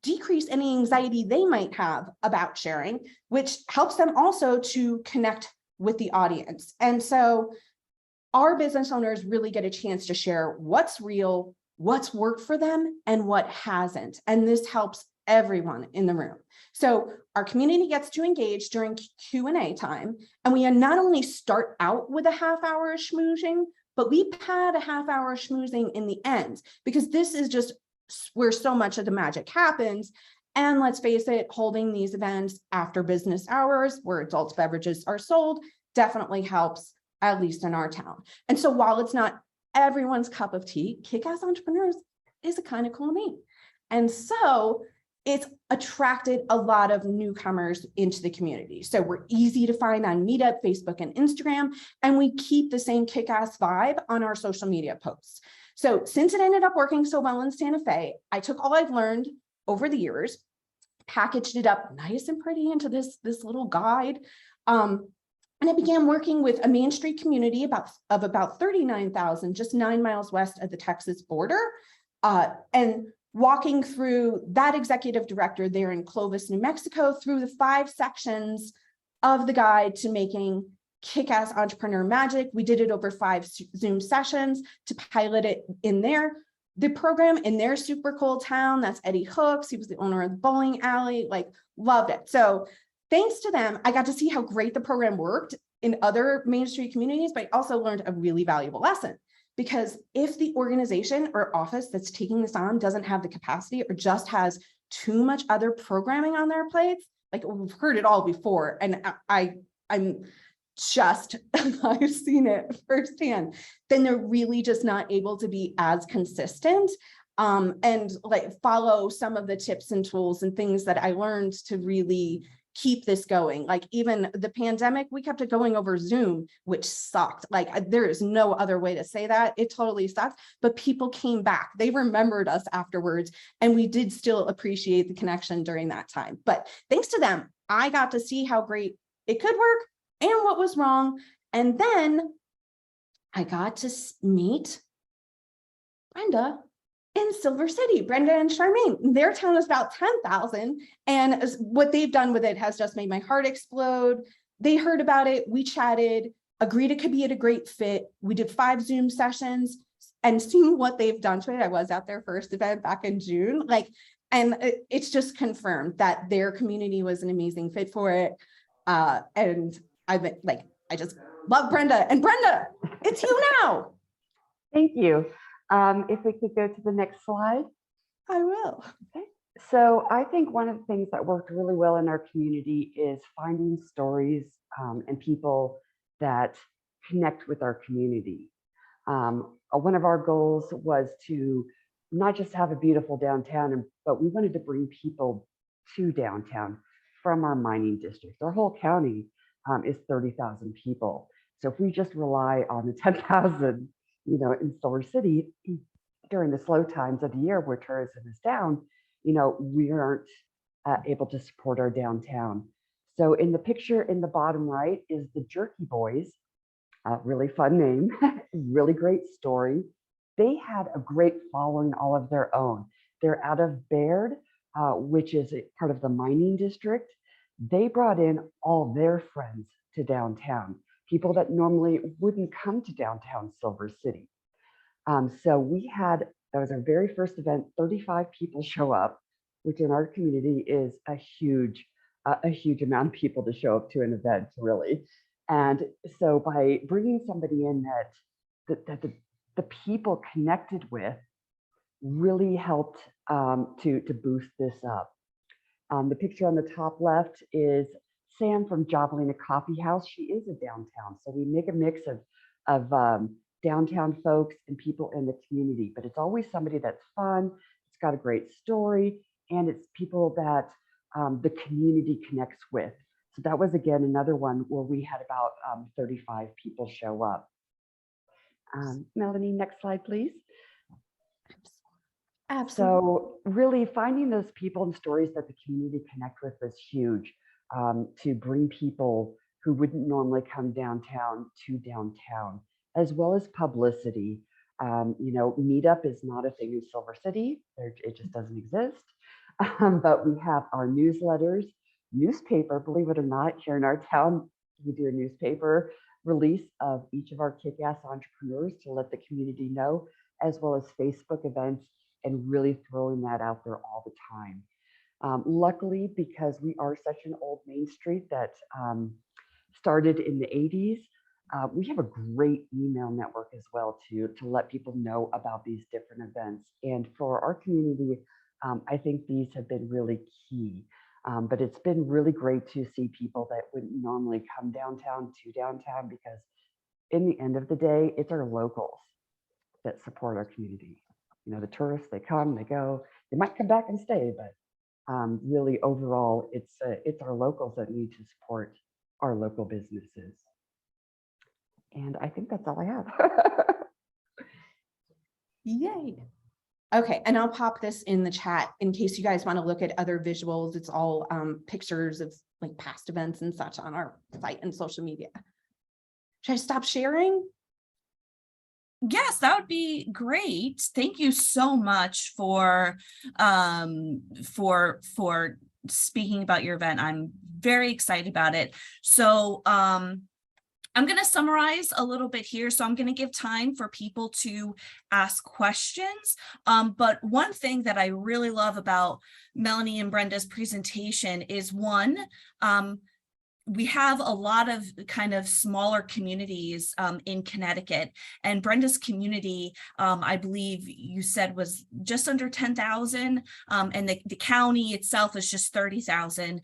decrease any anxiety they might have about sharing, which helps them also to connect with the audience. And so our business owners really get a chance to share what's real, what's worked for them, and what hasn't. And this helps everyone in the room. So our community gets to engage during Q&A time, and we not only start out with a half-hour schmoozing, but we pad a half-hour schmoozing in the end, because this is just where so much of the magic happens. And let's face it, holding these events after business hours where adult beverages are sold definitely helps, at least in our town. And so while it's not everyone's cup of tea, Kick-Ass Entrepreneurs is a kind of cool name. And so it's attracted a lot of newcomers into the community. So we're easy to find on Meetup, Facebook, and Instagram, and we keep the same kick-ass vibe on our social media posts. So since it ended up working so well in Santa Fe, I took all I've learned over the years, packaged it up nice and pretty into this little guide. And I began working with a Main Street community of about 39,000, just 9 miles west of the Texas border, and walking through that executive director there in Clovis, New Mexico, through the 5 sections of the guide to making Kick-Ass Entrepreneur magic. We did it over 5 Zoom sessions to pilot it in the program in their super cool town. That's Eddie Hooks. He was the owner of the bowling alley, like loved it. So thanks to them, I got to see how great the program worked in other Main Street communities, but I also learned a really valuable lesson. Because if the organization or office that's taking this on doesn't have the capacity or just has too much other programming on their plates, like we've heard it all before, and I'm just, I've seen it firsthand, then they're really just not able to be as consistent and like follow some of the tips and tools and things that I learned to really keep this going. Like even the pandemic, we kept it going over Zoom, which sucked. Like there is no other way to say that. It totally sucked, but people came back. They remembered us afterwards, and we did still appreciate the connection during that time. But thanks to them, I got to see how great it could work and what was wrong. And then I got to meet Brenda in Silver City. Brenda and Charmaine, their town is about 10,000. And what they've done with it has just made my heart explode. They heard about it. We chatted, agreed it could be a great fit. We did 5 Zoom sessions, and seeing what they've done to it. I was at their first event back in June. And it's just confirmed that their community was an amazing fit for it. And I've been like, I just love Brenda. And Brenda, it's you now. Thank you. If we could go to the next slide. I will. Okay. So I think one of the things that worked really well in our community is finding stories and people that connect with our community. One of our goals was to not just have a beautiful downtown, but we wanted to bring people to downtown from our mining district. Our whole county is 30,000 people. So if we just rely on the 10,000, in Silver City during the slow times of the year where tourism is down, we aren't able to support our downtown. So in the picture in the bottom right is the Jerky Boys, really fun name, really great story. They had a great following all of their own. They're out of Baird, which is a part of the mining district. They brought in all their friends to downtown, people that normally wouldn't come to downtown Silver City. So that was our very first event, 35 people show up, which in our community is a huge amount of people to show up to an event, really. And so by bringing somebody in that the people connected with really helped to boost this up. The picture on the top left is Sam from Javelina Coffee House. She is a downtown, so we make a mix of downtown folks and people in the community, but it's always somebody that's fun, it's got a great story, and it's people that the community connects with. So that was, again, another one where we had about 35 people show up. Melanie, next slide, please. Absolutely. So really finding those people and stories that the community connect with was huge, to bring people who wouldn't normally come downtown to downtown, as well as publicity. Meetup is not a thing in Silver City. It just doesn't exist. But we have our newsletters, newspaper, believe it or not, here in our town, we do a newspaper release of each of our kick-ass entrepreneurs to let the community know, as well as Facebook events, and really throwing that out there all the time. Luckily, because we are such an old Main Street that started in the 80s, we have a great email network as well to let people know about these different events. And for our community, I think these have been really key. But it's been really great to see people that wouldn't normally come downtown to downtown, because in the end of the day, it's our locals that support our community. The tourists, they come, they go, they might come back and stay, but really overall, it's our locals that need to support our local businesses. And I think that's all I have. Yay. Okay, and I'll pop this in the chat in case you guys want to look at other visuals. It's all pictures of like past events and such on our site and social media. Should I stop sharing? Yes, that would be great. Thank you so much for speaking about your event. I'm very excited about it. So I'm going to summarize a little bit here. So I'm going to give time for people to ask questions. But one thing that I really love about Melanie and Brenda's presentation is one, we have a lot of kind of smaller communities in Connecticut, and Brenda's community, I believe you said, was just under 10,000, and the county itself is just 30,000.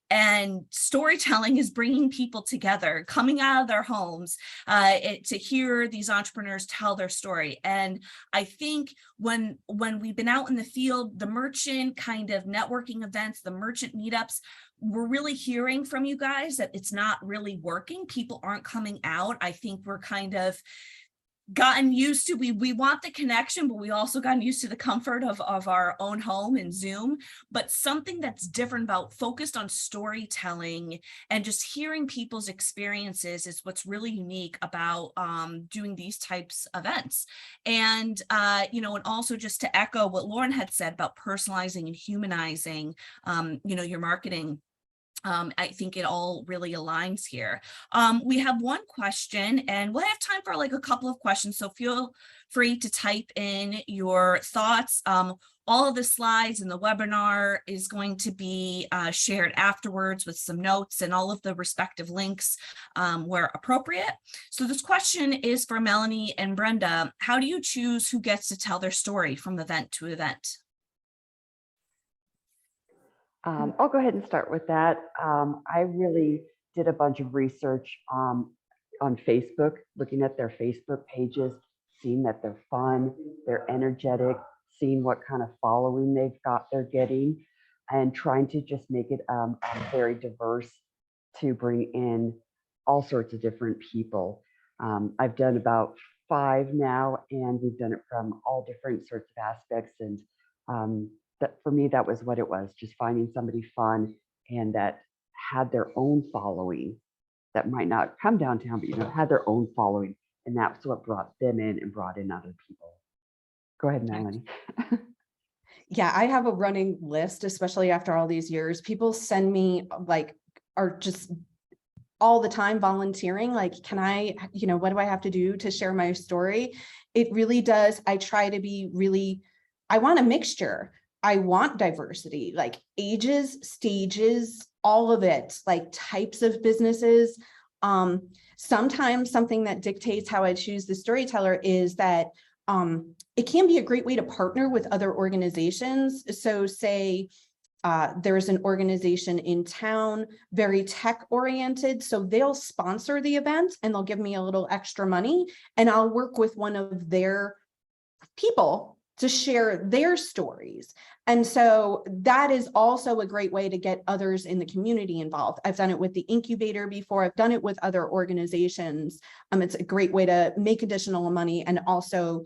And storytelling is bringing people together, coming out of their homes to hear these entrepreneurs tell their story. And I think when we've been out in the field, the merchant kind of networking events, the merchant meetups, we're really hearing from you guys that it's not really working. People aren't coming out. I think we're kind of gotten used to, we want the connection, but we also gotten used to the comfort of our own home and Zoom. But something that's different about focused on storytelling and just hearing people's experiences is what's really unique about doing these types of events. And you know, and also just to echo what Lauren had said about personalizing and humanizing your marketing. I think it all really aligns here. We have one question, and we'll have time for like a couple of questions, so feel free to type in your thoughts. All of the slides in the webinar is going to be shared afterwards with some notes and all of the respective links where appropriate. So this question is for Melanie and Brenda. How do you choose who gets to tell their story from event to event? I'll go ahead and start with that. I really did a bunch of research on Facebook, looking at their Facebook pages, seeing that they're fun, they're energetic, seeing what kind of following they're getting, and trying to just make it very diverse to bring in all sorts of different people. I've done about 5 now, and we've done it from all different sorts of aspects. And that for me, that was what it was, just finding somebody fun and that had their own following that might not come downtown, but had their own following. And that's what brought them in and brought in other people. Go ahead, Melanie. Yeah, I have a running list, especially after all these years. People send me are just all the time volunteering. Like, can I, what do I have to do to share my story? It really does. I try to be I want a mixture. I want diversity, like ages, stages, all of it, like types of businesses. Sometimes something that dictates how I choose the storyteller is that it can be a great way to partner with other organizations. So say there's an organization in town, very tech oriented. So they'll sponsor the event and they'll give me a little extra money, and I'll work with one of their people to share their stories. And so that is also a great way to get others in the community involved. I've done it with the incubator before. I've done it with other organizations. It's a great way to make additional money and also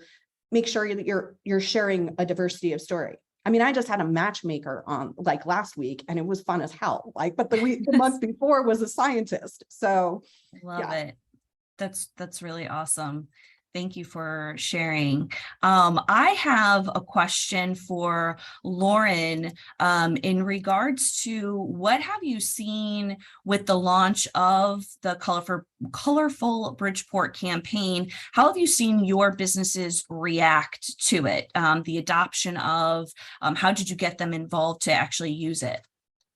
make sure that you're sharing a diversity of story. I mean, I just had a matchmaker on like last week, and it was fun as hell. But the month before was a scientist. So love it. That's really awesome. Thank you for sharing. I have a question for Lauren in regards to what have you seen with the launch of the Colorful Bridgeport campaign? How have you seen your businesses react to it? The adoption of, how did you get them involved to actually use it?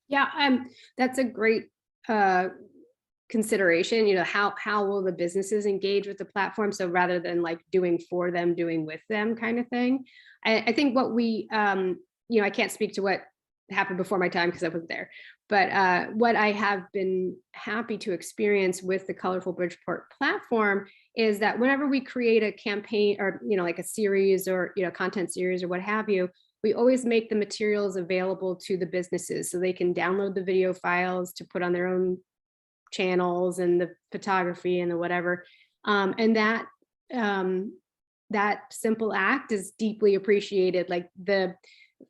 Yeah, that's a great consideration. How will the businesses engage with the platform? So rather than like doing for them, doing with them kind of thing. I think what we, I can't speak to what happened before my time because I wasn't there, but what I have been happy to experience with the Colorful Bridgeport platform is that whenever we create a campaign or, like a series or, content series or what have you, we always make the materials available to the businesses so they can download the video files to put on their own channels and the photography and the whatever. And that simple act is deeply appreciated. Like the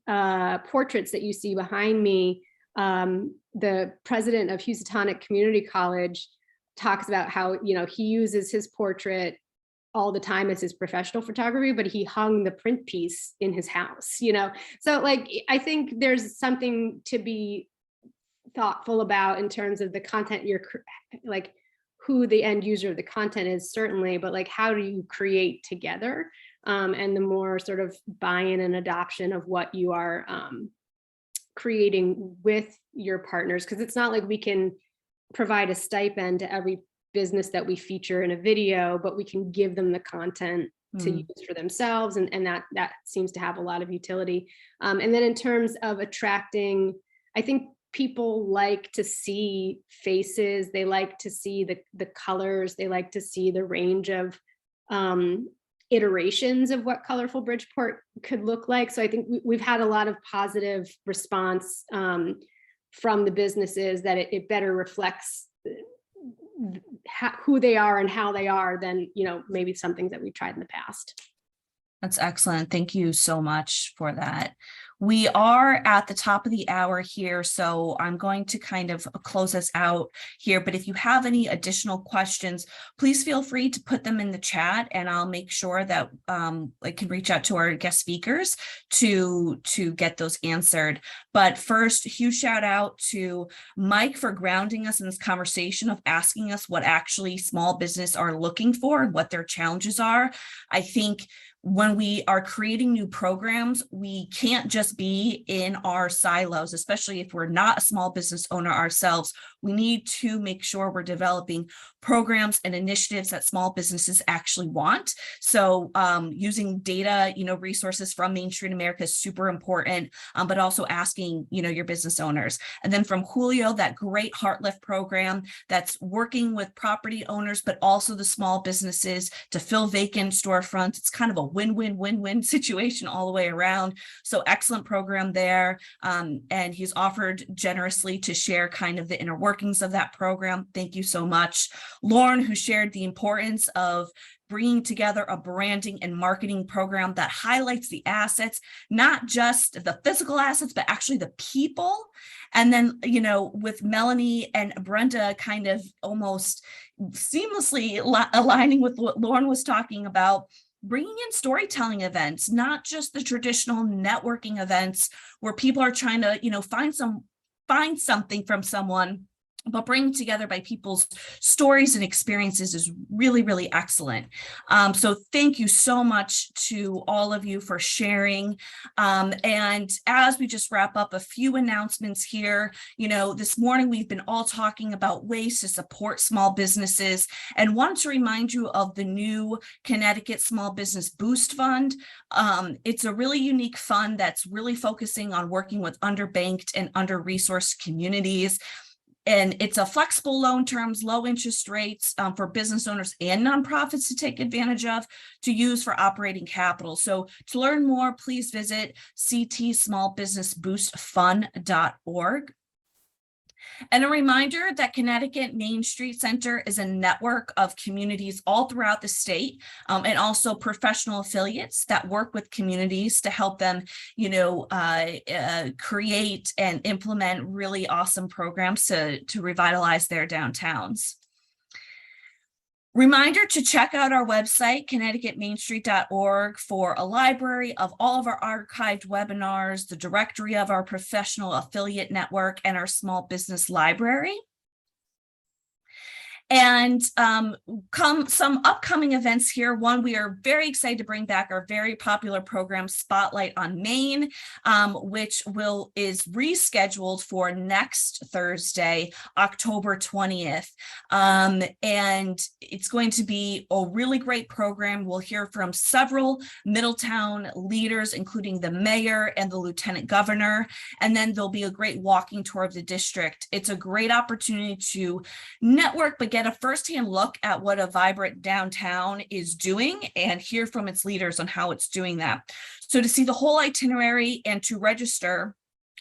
portraits that you see behind me, the president of Housatonic Community College talks about how, he uses his portrait all the time as his professional photography, but he hung the print piece in his house, So like, I think there's something to be thoughtful about in terms of the content like who the end user of the content is, certainly, but like how do you create together, and the more sort of buy-in and adoption of what you are creating with your partners, because it's not like we can provide a stipend to every business that we feature in a video, but we can give them the content to use for themselves, and that seems to have a lot of utility. And then in terms of attracting, I think people like to see faces, they like to see the colors, they like to see the range of iterations of what colorful Bridgeport could look like. So I think we've had a lot of positive response from the businesses that it better reflects who they are and how they are than, maybe some things that we've tried in the past. That's excellent. Thank you so much for that. We are at the top of the hour here, so I'm going to kind of close us out here. But if you have any additional questions, please feel free to put them in the chat, and I'll make sure that I can reach out to our guest speakers to get those answered. But first, huge shout out to Mike for grounding us in this conversation of asking us what actually small business are looking for and what their challenges are. I think when we are creating new programs, we can't just be in our silos, especially if we're not a small business owner ourselves. We need to make sure we're developing programs and initiatives that small businesses actually want. So using data, resources from Main Street America is super important, but also asking, your business owners. And then from Julio, that great Heart Lift program that's working with property owners, but also the small businesses to fill vacant storefronts. It's kind of a win-win-win-win situation all the way around. So excellent program there. And he's offered generously to share kind of the inner workings of that program. Thank you so much. Lauren, who shared the importance of bringing together a branding and marketing program that highlights the assets, not just the physical assets, but actually the people. And then, with Melanie and Brenda kind of almost seamlessly aligning with what Lauren was talking about, bringing in storytelling events, not just the traditional networking events where people are trying to, find something from someone, but bringing together by people's stories and experiences is really, really excellent. So thank you so much to all of you for sharing. And as we just wrap up, a few announcements here. This morning we've been all talking about ways to support small businesses, and wanted to remind you of the new Connecticut Small Business Boost Fund. It's a really unique fund that's really focusing on working with underbanked and under-resourced communities. And it's a flexible loan terms, low interest rates for business owners and nonprofits to take advantage of, to use for operating capital. So to learn more, please visit ctsmallbusinessboostfund.org. And a reminder that Connecticut Main Street Center is a network of communities all throughout the state, and also professional affiliates that work with communities to help them, create and implement really awesome programs to revitalize their downtowns. Reminder to check out our website, connecticutmainstreet.org, for a library of all of our archived webinars, the directory of our professional affiliate network, and our small business library. And some upcoming events here. One, we are very excited to bring back our very popular program, Spotlight on Maine, which is rescheduled for next Thursday, October 20th. And it's going to be a really great program. We'll hear from several Middletown leaders, including the mayor and the lieutenant governor. And then there'll be a great walking tour of the district. It's a great opportunity to network, but get a firsthand look at what a vibrant downtown is doing and hear from its leaders on how it's doing that. So to see the whole itinerary and to register,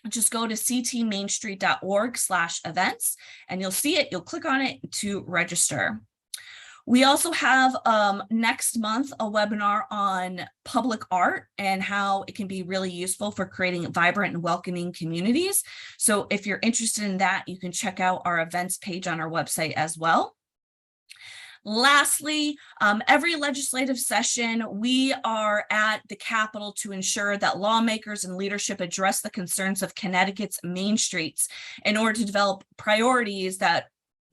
just go to ctmainstreet.org/events, and you'll see it. You'll click on it to register. We also have next month a webinar on public art and how it can be really useful for creating vibrant and welcoming communities. So if you're interested in that, you can check out our events page on our website as well. Lastly, every legislative session, we are at the Capitol to ensure that lawmakers and leadership address the concerns of Connecticut's main streets in order to develop priorities that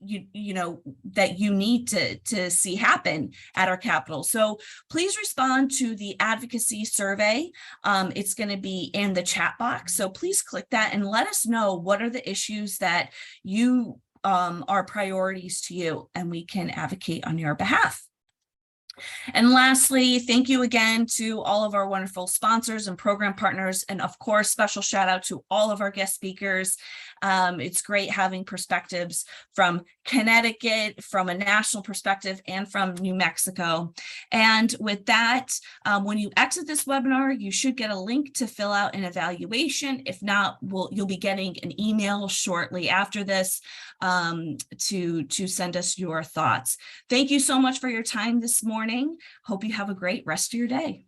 you need to see happen at our Capitol. So please respond to the advocacy survey. It's going to be in the chat box. So please click that and let us know what are the issues that you are priorities to you, and we can advocate on your behalf. And lastly, thank you again to all of our wonderful sponsors and program partners. And of course, special shout out to all of our guest speakers. It's great having perspectives from Connecticut, from a national perspective, and from New Mexico. And with that, when you exit this webinar, you should get a link to fill out an evaluation. If not, you'll be getting an email shortly after this to send us your thoughts. Thank you so much for your time this morning. Hope you have a great rest of your day.